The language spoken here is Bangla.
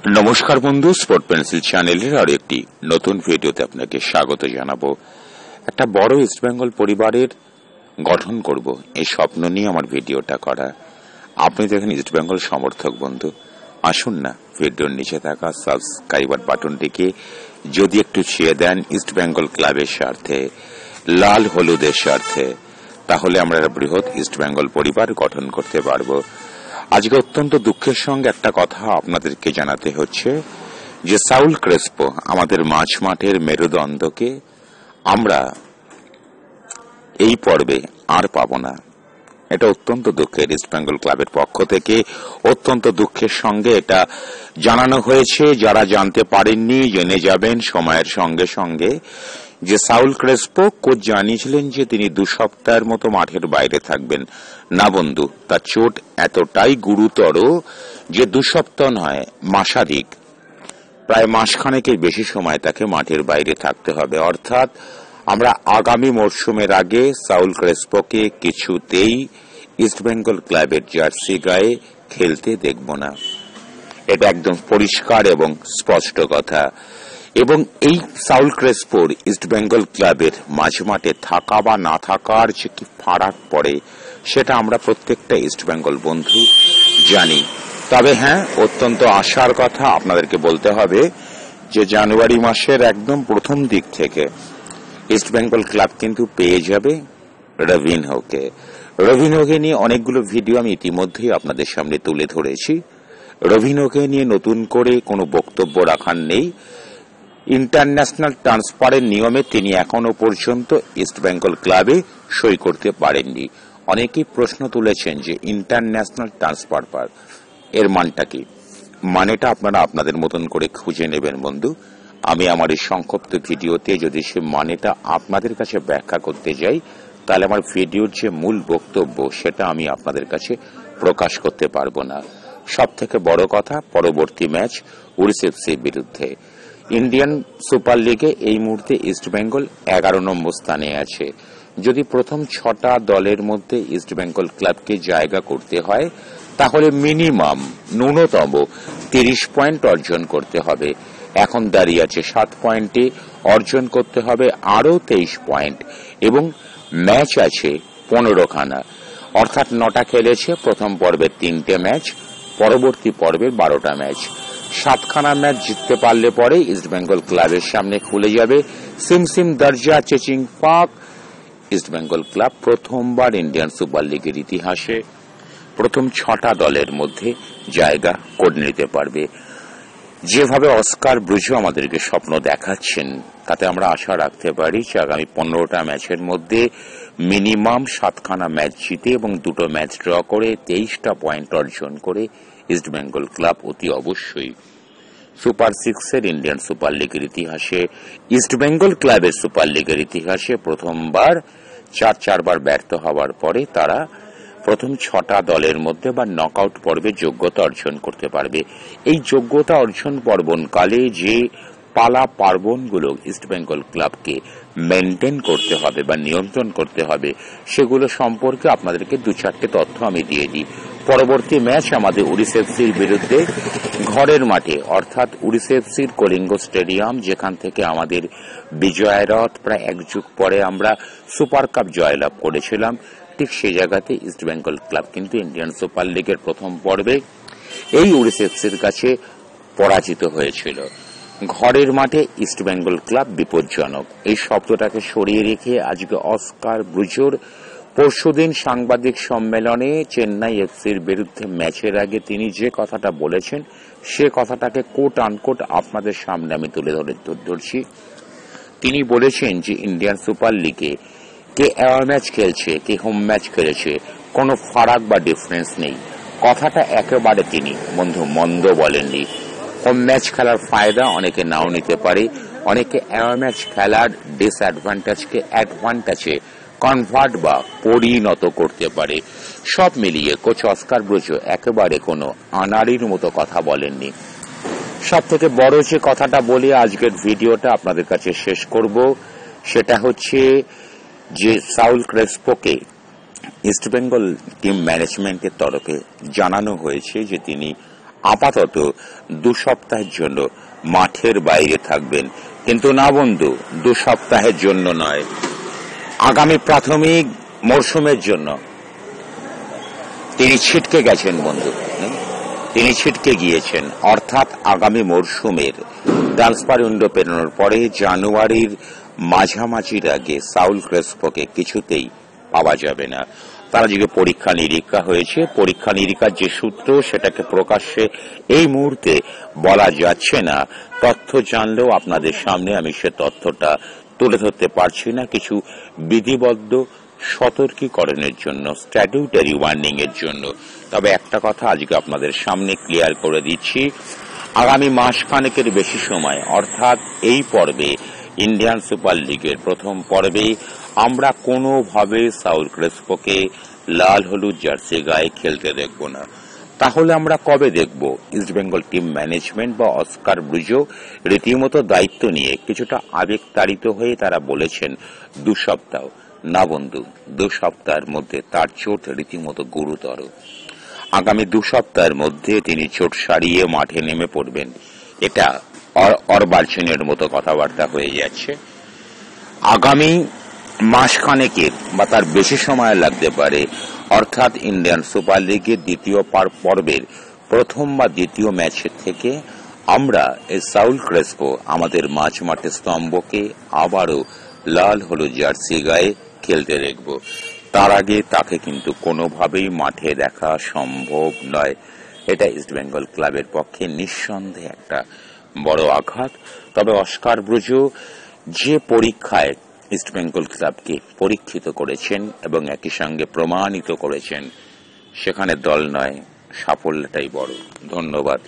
নমস্কার বন্ধু, স্পোর্ট পেন্সিল চ্যানেলের আর একটি নতুন ভিডিওতে আপনাকে স্বাগত জানাবো। একটা বড় ইস্টবেঙ্গল পরিবারের গঠন করব এই স্বপ্ন নিয়ে আমার ভিডিওটা করা। আপনি দেখেন ইস্টবেঙ্গল সমর্থক বন্ধু, আসুন না ভিডিওর নিচে থাকা সাবস্ক্রাইবার বাটনটিকে যদি একটু ছুঁয়ে দেন ইস্টবেঙ্গল ক্লাবের স্বার্থে, লাল হলুদের স্বার্থে, তাহলে আমরা বৃহৎ ইস্টবেঙ্গল পরিবার গঠন করতে পারবো। আজকে অত্যন্ত দুঃখের সঙ্গে একটা কথা আপনাদেরকে জানাতে হচ্ছে যে সাউল ক্রেসপো আমাদের মাঝ মাঠের মেরুদণ্ডকে আমরা এই পর্বে আর পাবো না। এটা অত্যন্ত দুঃখের, ইস্টবেঙ্গল ক্লাবের পক্ষ থেকে অত্যন্ত দুঃখের সঙ্গে এটা জানানো হয়েছে। যারা জানতে পারেননি জেনে যাবেন সময়ের সঙ্গে সঙ্গে যে সাউল ক্রেসপো কোচ জানিয়েছিলেন যে তিনি 2 সপ্তাহের মতো মাঠের বাইরে থাকবেন। না বন্ধু, তার চোট এতটাই গুরুতর যে 2 সপ্তাহ নয়, মাসাধিক, প্রায় মাসখানেকের বেশি সময় তাকে মাঠের বাইরে থাকতে হবে। অর্থাৎ আমরা আগামী মরশুমের আগে সাউল ক্রেসপোকে কিছুতেই ইস্টবেঙ্গল ক্লাবের জার্সি গায়ে খেলতে দেখব না। এটা একদম পরিষ্কার এবং স্পষ্ট কথা। এবং এই সাউল ক্রেসপোর ইস্টবেঙ্গল ক্লাবের মাঝমাঠে থাকা বা না থাকার যে কি ফারাক পড়ে সেটা আমরা প্রত্যেকটা ইস্টবেঙ্গল বন্ধু জানি। তবে হ্যাঁ, অত্যন্ত আশার কথা আপনাদেরকে বলতে হবে যে জানুয়ারি মাসের একদম প্রথম দিক থেকে ইস্টবেঙ্গল ক্লাব কিন্তু পেয়ে যাবে রবিনহোকে। রবিনহোকে নিয়ে অনেকগুলো ভিডিও আমি ইতিমধ্যেই আপনাদের সামনে তুলে ধরেছি। রবিনহোকে নিয়ে নতুন করে কোনো বক্তব্য রাখার নেই। ইন্টারন্যাশনাল ট্রান্সফারের নিয়মে তিনি এখনো পর্যন্ত ইস্টবেঙ্গল ক্লাবে সই করতে পারেননি। অনেকেই প্রশ্ন তুলেছেন যে ইন্টারন্যাশনাল ট্রান্সফার এর মানটা কি। মানেটা আপনারা আপনাদের মতন করে খুঁজে নেবেন বন্ধু। আমি আমার এই সংক্ষিপ্ত ভিডিওতে যদি সে মানেটা আপনাদের কাছে ব্যাখ্যা করতে যাই, তাহলে আমার ভিডিওর যে মূল বক্তব্য সেটা আমি আপনাদের কাছে প্রকাশ করতে পারবো না। সব থেকে বড় কথা, পরবর্তী ম্যাচ উড়িষ্যা এফসির বিরুদ্ধে। ইন্ডিয়ান সুপার লিগে এই মুহূর্তে ইস্টবেঙ্গল 11 নম্বর স্থানে আছে। যদি প্রথম 6টা দলের মধ্যে ইস্টবেঙ্গল ক্লাবকে জায়গা করতে হয় তাহলে মিনিমাম ন্যূনতম 30 পয়েন্ট অর্জন করতে হবে। এখন দাঁড়িয়ে আছে 7 পয়েন্টে, অর্জন করতে হবে আরো 23 পয়েন্ট এবং ম্যাচ আছে 15খানা। অর্থাৎ 9টা খেলেছে, প্রথম পর্বের 3টে ম্যাচ, পরবর্তী পর্বের 12টা ম্যাচ। 7খানা ম্যাচ জিততে পারলে পরে ইস্টবেঙ্গল ক্লাবের সামনে খুলে যাবে সিমসিম দরজা চেচিং পাক। ইস্টবেঙ্গল ক্লাব প্রথমবার ইন্ডিয়ান সুপার লিগের ইতিহাসে প্রথম 6টা দলের মধ্যে জায়গা করে নিতে পারবে। যেভাবে অস্কার ব্রুজো আমাদেরকে স্বপ্ন দেখাচ্ছেন তাতে আমরা আশা রাখতে পারি যে আগামী 15টা ম্যাচের মধ্যে মিনিমাম 7খানা ম্যাচ জিতে এবং 2টো ম্যাচ ড্র করে 23টা পয়েন্ট অর্জন করে ইস্টবেঙ্গল ক্লাব অতি অবশ্যই সুপার 6-এর ইন্ডিয়ান সুপার লিগের ইতিহাসে, ইস্টবেঙ্গল ক্লাবের সুপার লিগের ইতিহাসে প্রথমবার 4বার ব্যর্থ হওয়ার পরে তারা প্রথম 6টা দলের মধ্যে বা নকআউট পর্বে যোগ্যতা অর্জন করতে পারবে। এই যোগ্যতা অর্জন পর্বকালে যে পালা পার্বণগুলো ইস্টবেঙ্গল ক্লাবকে মেনটেন করতে হবে বা নিয়ন্ত্রণ করতে হবে সেগুলো সম্পর্কে আপনাদেরকে 2-4টে তথ্য আমি দিয়ে দিই। পরবর্তী ম্যাচ আমাদের উড়িষ্যা এফসির বিরুদ্ধে ঘরের মাঠে, অর্থাৎ উড়িষ্যা এফসির কলিঙ্গ স্টেডিয়াম, যেখান থেকে আমাদের বিজয় রথ প্রায় 1 যুগ পরে আমরা সুপার কাপ জয়লাভ করেছিলাম। ঠিক সেই জায়গাতে ইস্টবেঙ্গল ক্লাব কিন্তু ইন্ডিয়ান সুপার লিগের প্রথম পর্বে এই উড়িষ্যা এফসির কাছে পরাজিত হয়েছিল। ঘরের মাঠে ইস্টবেঙ্গল ক্লাব বিপজ্জনক, এই শব্দটাকে সরিয়ে রেখে আজকে অস্কার ব্রুজোর পরশুদিন সাংবাদিক সম্মেলনে চেন্নাই এফসির বিরুদ্ধে ম্যাচের আগে তিনি যে কথাটা বলেছেন সে কথাটাকে কোট আনকোট আপনাদের সামনে আমি তুলে ধরছি। তিনি বলেছেন যে ইন্ডিয়ান সুপার লিগে কে অ্যাওয়ে ম্যাচ খেলছে কে হোম ম্যাচ খেলেছে কোনো ফারাক বা ডিফারেন্স নেই। কথাটা একেবারে তিনি বন্ধু মন্দ বলেননি। হোম ম্যাচ খেলার ফায়দা অনেকে নাও নিতে পারে, অনেকে অ্যাওয়ে ম্যাচ খেলার ডিসঅ্যাডভান্টেজকে অ্যাডভান্টেজে কনভার্ট বা পরিণত করতে পারে। সব মিলিয়ে কোচ অস্কার ব্রুজো একেবারে কোনো আনাড়ির মতো কথা বলেননি। সব থেকে বড় যে কথাটা বলে আজকের ভিডিওটা আপনাদের কাছে শেষ করব সেটা হচ্ছে যে সাউল ক্রেসপোকে ইস্টবেঙ্গল টিম ম্যানেজমেন্টের তরফে জানানো হয়েছে যে তিনি আপাতত 2 সপ্তাহের জন্য মাঠের বাইরে থাকবেন। কিন্তু না বন্ধু, 2 সপ্তাহের জন্য নয়, আগামী প্রাথমিক মরশুমের জন্য তিনি ছিটকে গেছেন বন্ধু। তিনি ছিটকে গিয়েছেন, অর্থাৎ আগামী মরশুমের ট্রান্সফার উইন্ডো পেরোনোর পরে জানুয়ারির মাঝামাঝির আগে সাউল ক্রেসপোকে কিছুতেই পাওয়া যাবে না। তারা যে পরীক্ষা নিরীক্ষা হয়েছে, পরীক্ষা নিরীক্ষার যে সূত্র সেটাকে প্রকাশ্যে এই মুহূর্তে বলা যাচ্ছে না। তথ্য জানলেও আপনাদের সামনে আমি সে তথ্যটা তুলে ধরতে পারছি না, কিছু বিধিবদ্ধ সতর্কীকরণের জন্য, স্ট্যাটিউটারি ওয়ার্নিং এর জন্য। তবে একটা কথা আজকে আপনাদের সামনে ক্লিয়ার করে দিচ্ছি, আগামী মাসখানেকের বেশি সময়, অর্থাৎ এই পর্বে, ইন্ডিয়ান সুপার লিগের প্রথম পর্বে আমরা কোনোভাবে সাউল ক্রেসপোকে লাল হলুদ জার্সি গায়ে খেলতে দেখব না। তাহলে আমরা কবে দেখব? ইস্টবেঙ্গল টিম ম্যানেজমেন্ট বা অস্কার ব্রুজো রীতিমতো দায়িত্ব নিয়ে কিছুটা আবেগতাড়িত হয়ে তারা বলেছেন 2 সপ্তাহ। না বন্ধু, 2 সপ্তাহের মধ্যে তার চোট রীতিমতো গুরুতর। আগামী 2 সপ্তাহের মধ্যে তিনি চোট সারিয়ে মাঠে নেমে পড়বেন। এটা অর্বাচীনের মতো কথাবার্তা হয়ে যাচ্ছে। আগামী মাসখানেকের বা তার বেশি সময় লাগতে পারে, অর্থাৎ ইন্ডিয়ান সুপার লিগের দ্বিতীয় পর্বের প্রথম বা দ্বিতীয় ম্যাচের থেকে আমরা এই সাউল ক্রেসপো আমাদের মাঠের স্তম্ভকে আবারও লাল হলুদ জার্সি গায়ে খেলতে দেখব। তার আগে তাকে কিন্তু কোনোভাবেই মাঠে দেখা সম্ভব নয়। এটা ইস্টবেঙ্গল ক্লাবের পক্ষে নিঃসন্দেহে একটা বড় আঘাত। তবে অস্কার ব্রুজো যে পরীক্ষায় ইস্টবেঙ্গল ক্লাবকে পরীক্ষিত করেছেন এবং একই সঙ্গে প্রমাণিত করেছেন, সেখানে দল নয়, সাফল্যটাই বড়। ধন্যবাদ।